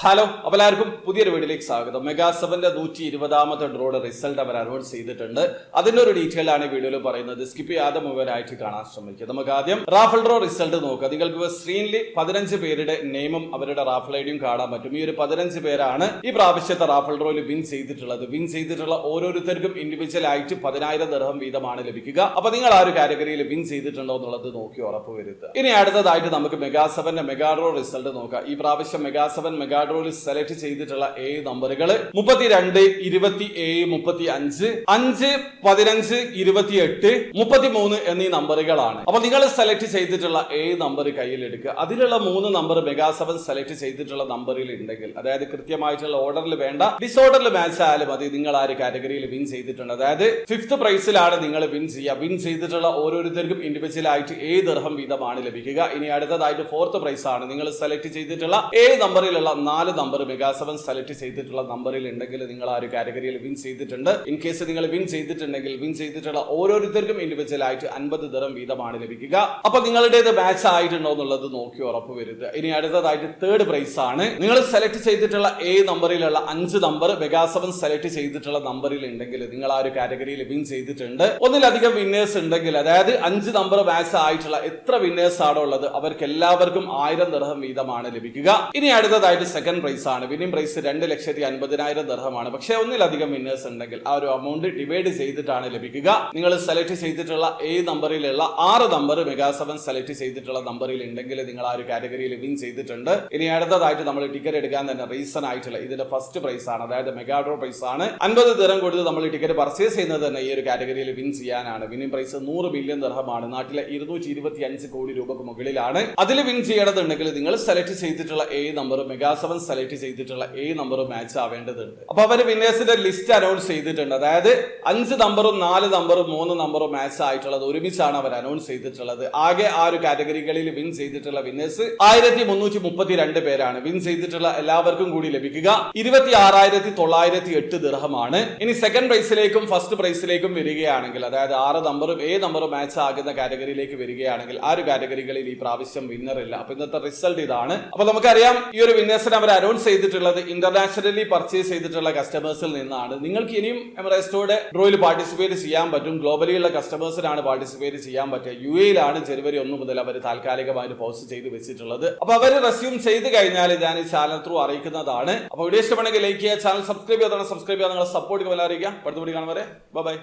Hello, അപ്പോൾ എല്ലാവർക്കും പുതിയൊരു വീഡിയോയിലേക്ക് സ്വാഗതം. മെഗാ 7ന്റെ 120ാമത്തെ ഡ്രോയുടെ റിസൾട്ട് അവർ അനൗൺസ് ചെയ്തിട്ടുണ്ട്. അതിന്റെ ഒരു ഡീറ്റെയിൽ ആണ് ഈ വീഡിയോയിൽ പറയുന്നത്. സ്കിപ്പ് ചെയ്യാതെ മുഴുവനായിട്ട് കാണാൻ ശ്രമിക്കുക. നമുക്ക് ആദ്യം റാഫൽ ഡ്രോ റിസൾട്ട് നോക്കുക. നിങ്ങൾക്ക് സ്ക്രീനിൽ 15 പേരുടെ നെയിമും അവരുടെ റാഫൽ ഐഡിയും കാണാൻ പറ്റും. ഈ ഒരു 15 പേരാണ് ഈ പ്രാവശ്യത്തെ റാഫൽ ഡ്രോയിൽ വിൻ ചെയ്തിട്ടുള്ളത്. വിൻ ചെയ്തിട്ടുള്ള ഓരോരുത്തർക്കും ഇൻഡിവിജ്വൽ ആയിട്ട് 10,000 ദിർഹം വീതമാണ് ലഭിക്കുക. അപ്പൊ നിങ്ങൾ ആ ഒരു കാറ്റഗറിയിൽ വിൻ ചെയ്തിട്ടുണ്ടോ എന്നുള്ളത് നോക്കി ഉറപ്പ് വരുത്തുക. ഇനി അടുത്തതായിട്ട് നമുക്ക് മെഗാ 7ന്റെ മെഗാ ഡ്രോ റിസൾട്ട് നോക്കാം. ഈ പ്രാവശ്യം മെഗാ 7 മെഗാ ഡ്രോയിൽ സെലക്ട് ചെയ്തിട്ടുള്ള നമ്പറുകൾ 32, 27, 35, 5, 15, 28, 33 എന്നീ നമ്പറുകളാണ്. അപ്പൊ നിങ്ങൾ സെലക്ട് ചെയ്തിട്ടുള്ള നമ്പർ കയ്യിലെടുക്കുക. അതിലുള്ള 3 നമ്പർ മെഗാ 7 സെലക്ട് ചെയ്തിട്ടുള്ള നമ്പറിൽ ഉണ്ടെങ്കിൽ, അതായത് കൃത്യമായിട്ടുള്ള ഓർഡറിൽ വേണ്ട, ഡിസോർഡറിൽ മാച്ച് ആയാലും മതി, നിങ്ങൾ ആ ഒരു കാറ്റഗറിയിൽ വിൻ ചെയ്തിട്ടുണ്ട്. അതായത് 5th പ്രൈസിലാണ് നിങ്ങൾ വിൻ ചെയ്യുക. വിൻ ചെയ്തിട്ടുള്ള ഓരോരുത്തർക്കും ഇൻഡിവിജ്വൽ ആയിട്ട് ദിർഹം വീതമാണ് ലഭിക്കുക. ഇനി അടുത്തതായിട്ട് 4th പ്രൈസ് ആണ്. നിങ്ങൾ സെലക്ട് ചെയ്തിട്ടുള്ള നമ്പറിലുള്ള 4 നമ്പർ മെഗാ 7 സെലക്ട് ചെയ്തിട്ടുള്ള നമ്പറിൽ ഉണ്ടെങ്കിൽ നിങ്ങൾ ആ ഒരു കാറ്റഗറിയിൽ വിൻ ചെയ്തിട്ടുണ്ട്. ഇൻ കേസ് നിങ്ങൾ വിൻ ചെയ്തിട്ടുണ്ടെങ്കിൽ വിൻ ചെയ്തിട്ടുള്ള ഓരോരുത്തർക്കും ഇൻഡിവിജ്വൽ ആയിട്ട് 50 ദിർഹം വീതമാണ് ലഭിക്കുക. അപ്പൊ നിങ്ങളുടേത് മാച്ച് ആയിട്ടുണ്ടോ എന്നുള്ളത് നോക്കി ഉറപ്പ് വരുത്തുക. ഇനി അടുത്തതായിട്ട് 3rd പ്രൈസ് ആണ്. നിങ്ങൾ സെലക്ട് ചെയ്തിട്ടുള്ള നമ്പറിലുള്ള 5 നമ്പർ മെഗാ 7 സെലക്ട് ചെയ്തിട്ടുള്ള നമ്പറിൽ ഉണ്ടെങ്കിൽ നിങ്ങൾ ആ ഒരു കാറ്റഗറിയിൽ വിൻ ചെയ്തിട്ടുണ്ട്. ഒന്നിലധികം വിന്നേഴ്സ് ഉണ്ടെങ്കിൽ, അതായത് 5 നമ്പർ മാച്ച് ആയിട്ടുള്ള എത്ര വിന്നേഴ്സ് ആണോ ഉള്ളത് അവർക്ക് എല്ലാവർക്കും 1000 ദിർഹം വീതമാണ് ലഭിക്കുക. ഇനി അടുത്തതായിട്ട് 2nd പ്രൈസ് ആണ്. Winning price 2,50,000 ദിർഹമാണ്. പക്ഷേ ഒന്നിലധികം വിന്നേഴ്സ് ഉണ്ടെങ്കിൽ ആ ഒരു എമൗണ്ട് ഡിവൈഡ് ചെയ്തിട്ടാണ് ലഭിക്കുക. നിങ്ങൾ സെലക്ട് ചെയ്തിട്ടുള്ള നമ്പറിലുള്ള 6 നമ്പർ മെഗാ 7 സെലക്ട് ചെയ്തിട്ടുള്ള നമ്പറിൽ ഉണ്ടെങ്കിൽ നിങ്ങൾ ആ ഒരു കാറ്റഗറിയിൽ വിൻ ചെയ്തിട്ടുണ്ട്. ഇനി അടുത്തതായിട്ട് നമ്മൾ ടിക്കറ്റ് എടുക്കാൻ തന്നെ റീസൺ ആയിട്ടുള്ള ഇതിന്റെ ഫസ്റ്റ് പ്രൈസ് ആണ്, അതായത് മെഗാ ഡ്രോ പ്രൈസ് ആണ്. 50 ദിർഹം കൊടുത്ത് നമ്മൾ ടിക്കറ്റ് പർച്ചേസ് ചെയ്യുന്നത് തന്നെ ഈ ഒരു കാറ്റഗറിയിൽ വിൻ ചെയ്യാനാണ്. വിന്നിംഗ് പ്രൈസ് 100 മില്യൺ ദിർഹമാണ്. നാട്ടിലെ 225 കോടി രൂപക്ക് മുകളിലാണ്. അതിൽ വിൻ ചെയ്യണമെന്നുണ്ടെങ്കിൽ നിങ്ങൾ സെലക്ട് ചെയ്തിട്ടുള്ള നമ്പർ മെഗാ 7 സെലക്ട് ചെയ്തിട്ടുള്ള നമ്പർ മാച്ച് ആവേണ്ടതുണ്ട്. അപ്പൊ അവർ വിന്നേഴ്സിന്റെ ലിസ്റ്റ് അനൗൺസ് ചെയ്തിട്ടുണ്ട്. അതായത് 5 നമ്പറും 4 നമ്പറും 3 നമ്പറും മാച്ച് ആയിട്ടുള്ളത് ഒരുമിച്ചാണ് അവർ അനൗൺസ് ചെയ്തിട്ടുള്ളത്. ആകെ ആ ഒരു കാറ്റഗറികളിൽ വിൻ ചെയ്തിട്ടുള്ള വിന്നേഴ്സ് 1332 പേരാണ്. വിൻ ചെയ്തിട്ടുള്ള എല്ലാവർക്കും കൂടി ലഭിക്കുക 26,908 ദിർഹമാണ്. ഇനി 2nd പ്രൈസിലേക്കും 1st പ്രൈസിലേക്കും വരികയാണെങ്കിൽ, അതായത് 6 നമ്പറും നമ്പറും മാച്ച് ആകുന്ന കാറ്റഗറിയിലേക്ക് വരികയാണെങ്കിൽ ആ ഒരു കാറ്റഗറികളിൽ ഈ പ്രാവശ്യം വിന്നർ ഇല്ല. അപ്പൊ ഇന്നത്തെ റിസൾട്ട് ഇതാണ്. അപ്പൊ നമുക്കറിയാം ഈ ഒരു വിന്നേഴ്സിനെ അവർ അനൗൺസ് ചെയ്തിട്ടുള്ളത് ഇന്റർനാഷണലി പർച്ചേസ് ചെയ്തിട്ടുള്ള കസ്റ്റമേഴ്സിൽ നിന്നാണ്. നിങ്ങൾക്ക് ഇനിയും എമറേസ്റ്റോയുടെ ഡ്രോയിൽ പാർട്ടിസിപ്പേറ്റ് ചെയ്യാൻ പറ്റും. ഗ്ലോബലിയുള്ള കസ്റ്റമേഴ്സിനാണ് പാർട്ടിസിപ്പേറ്റ് ചെയ്യാൻ പറ്റുക. UAE ജനുവരി 1 മുതൽ അവർ താൽക്കാലികമായിട്ട് പോസ്റ്റ് ചെയ്ത് വെച്ചിട്ടുള്ളത്. അപ്പൊ അവർ റെസ്യൂം ചെയ്ത് കഴിഞ്ഞാൽ ഞാൻ ഈ ചാനൽ ത്രൂ അറിയിക്കുന്നതാണ്. അപ്പൊ വീഡിയോ ഇഷ്ടപ്പെടുന്നെങ്കിൽ ലൈക്ക് ചെയ്യുക, ചാനൽ സബ്സ്ക്രൈബ് ചെയ്യാതെ സബ്സ്ക്രൈബ് ചെയ്യാൻ നിങ്ങളെ സപ്പോർട്ട് അറിയിക്കാം. അടുത്ത വീഡിയോ കാണും വരെ ബൈ.